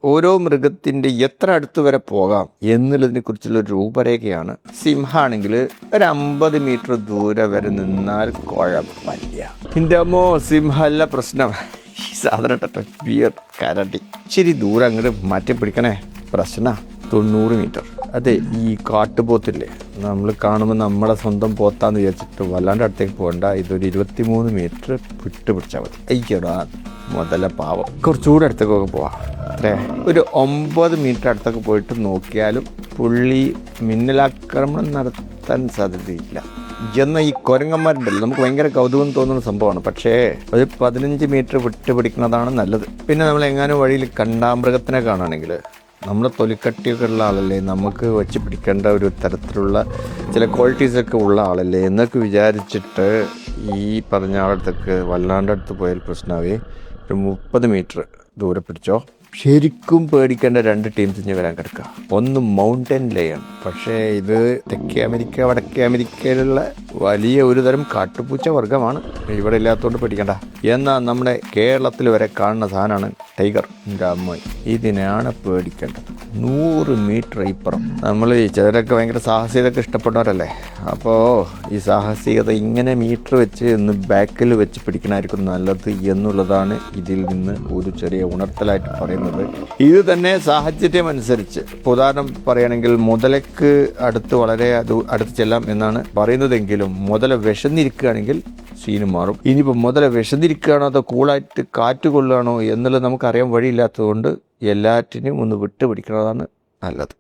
ഓരോ മൃഗത്തിൻ്റെ എത്ര അടുത്ത് വരെ പോകാം എന്നുള്ളതിനെ കുറിച്ചുള്ള ഒരു രൂപരേഖയാണ്. സിംഹമാണെങ്കിൽ ഒരു 50 മീറ്റർ ദൂരെ വരെ നിന്നാൽ കുഴപ്പമില്ല. എൻ്റെ അമ്മോ, സിംഹമല്ല പ്രശ്നം, ഈ സാധനം ബിയർ കരടി ഇച്ചിരി ദൂരം അങ്ങോട്ട് മാറ്റി പിടിക്കണേ പ്രശ്ന. 90 മീറ്റർ. അതെ, ഈ കാട്ടുപോത്തില്ലേ, നമ്മൾ കാണുമ്പോൾ നമ്മുടെ സ്വന്തം പോത്താന്ന് വിചാരിച്ചിട്ട് വല്ലാണ്ട് അടുത്തേക്ക് പോകണ്ട. ഇതൊരു 23 മീറ്റർ വിട്ട് പിടിച്ചാൽ മതി. അയ്യടാ മുതല പാവം. കുറച്ചുകൂടെ അടുത്തേക്കൊക്കെ പോവാം. അത്രേ ഒരു 9 മീറ്റർ അടുത്തൊക്കെ പോയിട്ട് നോക്കിയാലും പുള്ളി മിന്നലാക്രമണം നടത്താൻ സാധ്യതയില്ല. എന്നാൽ ഈ കുരങ്ങന്മാരുണ്ടല്ലോ, നമുക്ക് ഭയങ്കര കൗതുകം തോന്നുന്ന സംഭവമാണ്. പക്ഷേ ഒരു 15 മീറ്റർ വിട്ട് പിടിക്കുന്നതാണ് നല്ലത്. പിന്നെ നമ്മൾ എങ്ങാനും വഴിയിൽ കണ്ടാമൃഗത്തിനെ കാണുകയാണെങ്കിൽ, നമ്മുടെ തൊലിക്കട്ടിയൊക്കെ ഉള്ള ആളല്ലേ, നമുക്ക് വെച്ച് പിടിക്കേണ്ട ഒരു തരത്തിലുള്ള ചില ക്വാളിറ്റീസൊക്കെ ഉള്ള ആളല്ലേ എന്നൊക്കെ വിചാരിച്ചിട്ട് ഈ പറഞ്ഞ ആളടുത്തൊക്കെ വല്ലാണ്ട് അടുത്ത് പോയാൽ പ്രശ്നമാവേ. ഒരു 30 മീറ്റർ ദൂരെ പിടിച്ചോ. ശരിക്കും പേടിക്കേണ്ട 2 ടീംസ് ഇനി വരാൻ കിടക്കുക. ഒന്ന് മൗണ്ടൻ ലയൺ, പക്ഷേ ഇത് തെക്കേ അമേരിക്ക വടക്കേ അമേരിക്കയിലുള്ള വലിയ ഒരു തരം കാട്ടുപൂച്ച വർഗ്ഗമാണ്. ഇവിടെ ഇല്ലാത്തതുകൊണ്ട് പേടിക്കണ്ട. എന്നാൽ നമ്മുടെ കേരളത്തിൽ വരെ കാണുന്ന സാധനമാണ് ടൈഗർ. എൻ്റെ അമ്മ, ഇതിനെയാണ് പേടിക്കേണ്ടത്. 100 മീറ്റർ ഇപ്പുറം. നമ്മൾ ചിലരൊക്കെ ഭയങ്കര സാഹസികതയൊക്കെ ഇഷ്ടപ്പെടുന്നവരല്ലേ. അപ്പോൾ ഈ സാഹസികത ഇങ്ങനെ മീറ്റർ വെച്ച് ഇന്ന് ബാക്കിൽ വെച്ച് പിടിക്കണമായിരിക്കും നല്ലത് എന്നുള്ളതാണ് ഇതിൽ നിന്ന് ഒരു ചെറിയ ഉണർത്തലായിട്ട് പറയുന്നത്. ഇത് തന്നെ സാഹചര്യം അനുസരിച്ച്, ഉദാഹരണം പറയുകയാണെങ്കിൽ മുതലയ്ക്ക് അടുത്ത് വളരെ അടുത്ത് ചെല്ലാം എന്നാണ് പറയുന്നതെങ്കിലും മുതല വിശന്നിരിക്കുകയാണെങ്കിൽ സീന് മാറും. ഇനിയിപ്പോൾ മുതല വിശന്നിരിക്കുകയാണോ അതോ കൂളായിട്ട് കാറ്റ് കൊള്ളുകയാണോ എന്നുള്ളത് നമുക്കറിയാൻ വഴിയില്ലാത്തതുകൊണ്ട് എല്ലാറ്റിനും ഒന്ന് വിട്ടുപിടിക്കുന്നതാണ് നല്ലത്.